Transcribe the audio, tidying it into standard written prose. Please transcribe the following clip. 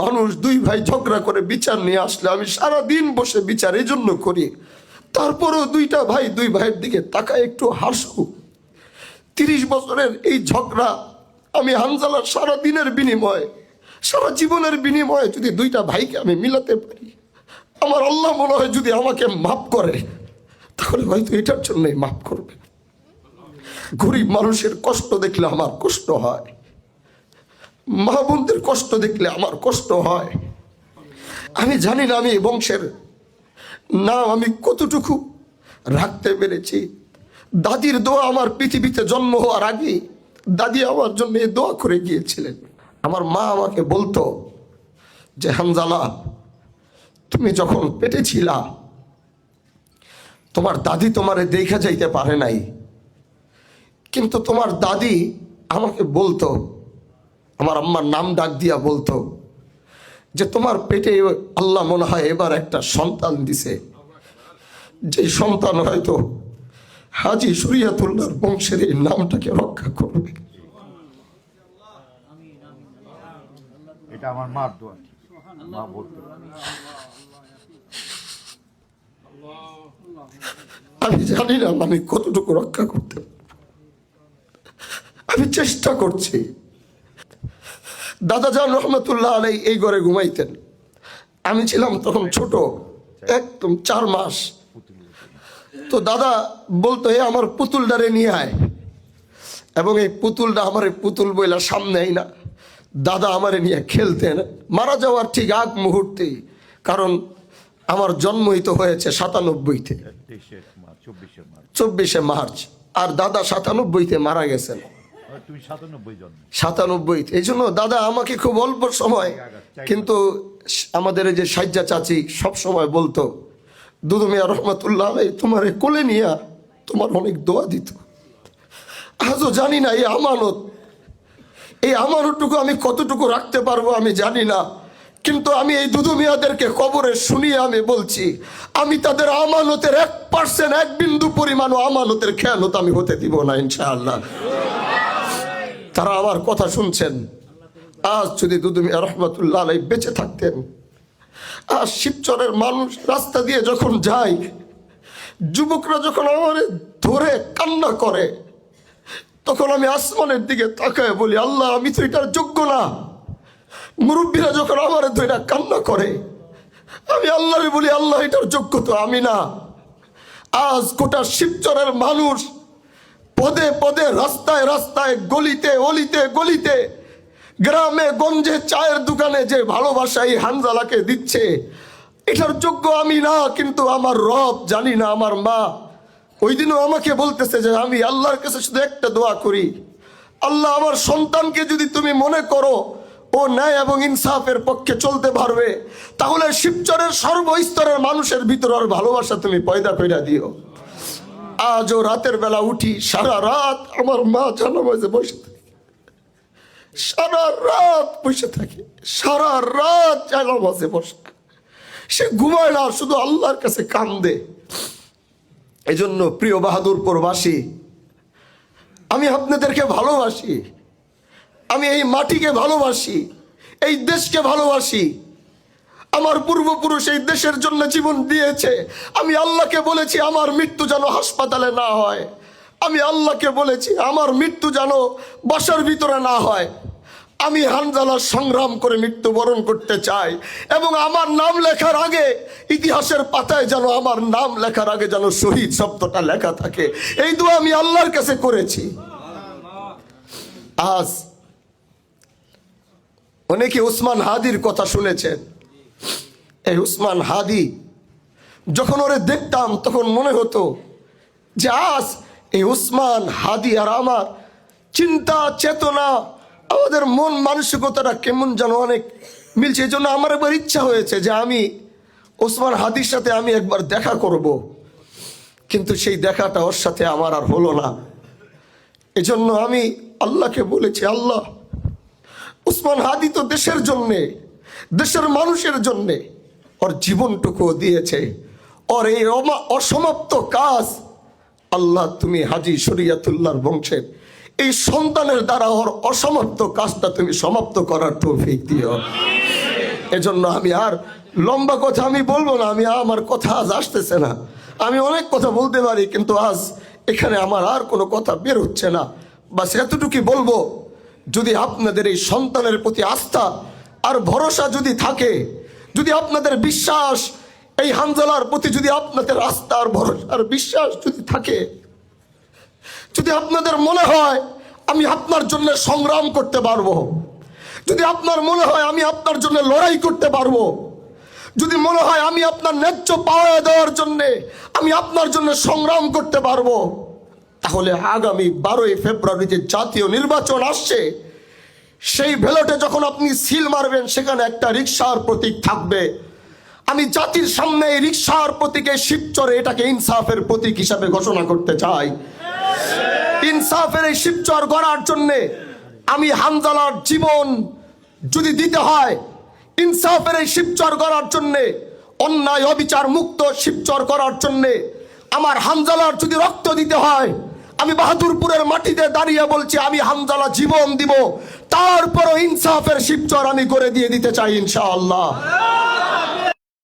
মানুষ দুই ভাই ঝগড়া করে বিচার নিয়ে আসলে আমি সারা দিন বসে বিচার এই জন্য করি, তারপরেও দুইটা ভাই দুই ভাইয়ের দিকে তাকায় একটু হাসু। 30 বছরের এই ঝগড়া আমি হানজালার সারা দিনের বিনিময়ে, সারা জীবনের বিনিময়ে যদি দুইটা ভাইকে আমি মিলাতে পারি, আমার আল্লাহ মনে হয় যদি আমাকে মাফ করে তাহলে হয়তো এটার জন্যই মাফ করবে। গরিব মানুষের কষ্ট দেখলে আমার কষ্ট হয়, মা বোনদের কষ্ট দেখলে আমার কষ্ট হয়। আমি জানি না আমি এই বংশের নাম আমি কতটুকু রাখতে পেরেছি। দাদির দোয়া, আমার পৃথিবীতে জন্ম হওয়ার আগে দাদি আমার জন্য এই দোয়া করে গিয়েছিলেন। আমার মা আমাকে বলতো যে হানজালা, তুমি যখন পেটে ছিলা তোমার দাদি তোমারে দেখা যাইতে পারে নাই, কিন্তু তোমার দাদি আমাকে বলতো, আমার আম্মার নাম ডাক দিয়া বলতো যে তোমার পেটে আল্লাহ মনে হয় এবার একটা সন্তান দিছে, যে সন্তান হয়তো হাজী শরিয়তুল্লাহর বংশের এই নামটাকে রক্ষা করবে। এটা আমার মার দোয়া, মা বলতো। আমি জানি না আমি কতটুকু রক্ষা করতে পারব, আমি চেষ্টা করছি। দাদা জান রহমতুল্লাহ আলাই এই ঘরে ঘুমাইতেন, আমি ছিলাম তখন ছোট, একদম 4 মাস। তো দাদা বলতো এ আমার পুতুলটারে নিয়ে আয়, এবং এই পুতুলটা আমার পুতুল বইলা সামনে আই না, দাদা আমারে নিয়ে খেলতেন। মারা যাওয়ার ঠিক আগ মুহূর্তেই, কারণ আমার জন্মই তো হয়েছে 97-তে, 24শে মার্চ, আর দাদা 97-তে মারা গেছেন। 97-তে। এই জন্য দাদা আমাকে খুব অল্প সময়, কিন্তু আমাদের এই যে সাজ্জা চাচি সব সময় বলতো দুদু মিয়া রহমতুল্লাহ আলাই তোমার কোলে নিয়া তোমার অনেক দোয়া দিত। আজও জানি না এই আমানতটুকু আমি কতটুকু রাখতে পারবো আমি জানি না, কিন্তু আমি এই দুদু মিয়াদেরকে কবরে শুনিয়ে আমি বলছি, আমি তাদের আমানতের 1% 1 বিন্দু পরিমাণও আমানতের খেয়ানত আমি হতে দিব না ইনশাআল্লাহ। তারা আমার কথা শুনছেন। আজ যদি দুদু মিয়া রহমতুল্লাহ আলাই বেঁচে থাকতেন, আর শিবচরের মানুষ রাস্তা দিয়ে যখন যায়, যুবকরা যখন আমার ধরে কান্না করে, তখন আমি আসমানের দিকে তাকায় বলি আল্লাহ আমি তো এটার যোগ্য না। মুরব্বীরা যখন আমার ধরে কান্না করে, আমি আল্লাহরে বলি আল্লাহ এটার যোগ্য তো আমি না। আজ গোটা শিবচরের মানুষ পদে পদে, রাস্তায় রাস্তায়, গলিতে অলিতে গলিতে, গ্রামে গঞ্জে, চায়ের দোকানে যে ভালোবাসা এই হানজালাকে দিচ্ছে, এটার যোগ্য আমি না, কিন্তু আমার রব জানি না। আমার মা ওই দিনও আমাকে বলতেছে যে আমি আল্লাহর কাছে শুধু একটা দোয়া করি, আল্লাহ আমার সন্তানকে যদি তুমি মনে করো ও ন্যায় এবং ইনসাফের পক্ষে চলতে পারবে, তাহলে শিবচরের সর্বস্তরের মানুষের ভিতর আর ভালোবাসা তুমি পয়দা কইরা দিও। আজও রাতের বেলা উঠি, সারা রাত আমার মা জানামাজে বসে থাকে, সারা রাত বসে থাকে, সারা রাত জানামাজে বসে, সে ঘুমায় না, শুধু আল্লাহর কাছে কান্দে। এই জন্য প্রিয় বাহাদুরপুরবাসী, আমি আপনাদেরকে ভালোবাসি, আমি এই মাটিকে ভালোবাসি, এই দেশকে ভালোবাসি। আমার পূর্বপুরুষ এই দেশের জন্য জীবন দিয়েছে। আমি আল্লাহকে বলেছি আমার মৃত্যু যেন হাসপাতালে না হয়, আমি আল্লাহকে বলেছি আমার মৃত্যু যেন বাসার ভিতরে না হয়। আমি হানজালা সংগ্রাম করে মৃত্যুবরণ করতে চাই, এবং আমার নাম লেখার আগে ইতিহাসের পাতায় যেন আমার নাম লেখার আগে যেন শহীদ শব্দটা লেখা থাকে। এই দোয়া আমি আল্লাহর কাছে করেছি। আজ অনেকে উসমান হাদির কথা শুনেছেন। এই উসমান হাদি যখন ওরে দেখতাম তখন মনে হতো যে আজ এই উসমান হাদি আর আমার চিন্তা চেতনা, আমাদের মন মানসিকতাটা কেমন যেন অনেক মিলছে। এই জন্য আমার একবার ইচ্ছা হয়েছে যে আমি ওসমান হাদির সাথে আমি একবার দেখা করব, কিন্তু সেই দেখাটা ওর সাথে আমার আর হলো না। এজন্য আমি আল্লাহকে বলেছি, আল্লাহ ওসমান হাদি তো দেশের জন্যে, দেশের মানুষের জন্যে ওর জীবনটুকু দিয়েছে, ওর এই অসমাপ্ত কাজ আল্লাহ তুমি হাজী শরিয়তুল্লাহর বংশের এই সন্তানের দ্বারা ওর অসমাপ্ত কাজটা তুমি সমাপ্ত করার তৌফিক দিও। এজন্য আমি আর লম্বা কথা আমি বলবো না, আমার কথা আজ আসতেছে না। আমি অনেক কথা বলতে পারি, কিন্তু আজ এখানে আমার আর কোনো কথা বের হচ্ছে না। বাস এতটুকুই বলবো, যদি আপনাদের এই সন্তানের প্রতি আস্থা আর ভরসা যদি থাকে, যদি আপনাদের বিশ্বাস এই হানজালার প্রতি যদি আপনাদের আস্থা আর ভরসা আর বিশ্বাস যদি থাকে, যদি আপনাদের মনে হয় আমি আপনার জন্য সংগ্রাম করতে পারবো, যদি আপনার মনে হয় আমি আপনার জন্য লড়াই করতে পারবো, যদি মনে হয় আমি আপনার ন্যায্য পাওয়া দেওয়ার জন্যে আমি আপনার জন্য সংগ্রাম করতে পারবো, তাহলে আগামী 12ই ফেব্রুয়ারি যে জাতীয় নির্বাচন আসছে, সেই ব্যালটে যখন আপনি সিল মারবেন, সেখানে একটা রিকশার প্রতীক থাকবে। আমি জাতির সামনে এই রিকশার প্রতীকে শিবচরে এটাকে ইনসাফের প্রতীক হিসাবে ঘোষণা করতে চাই। ইনসাফের এই শিবচর গড়ার জন্যে আমি হানজালার জীবন যদি দিতে হয়, ইনসাফের এই শিবচর গড়ার জন্যে, অন্যায় অবিচার মুক্ত শিবচর করার জন্যে আমার হানজালার যদি রক্ত দিতে হয়, আমি বাহাদুরপুরের মাটিতে দাঁড়িয়ে বলছি আমি হানজালা জীবন দিব, তারপরও ইনসাফের শিবচর আমি করে দিয়ে দিতে চাই ইনশাআল্লাহ।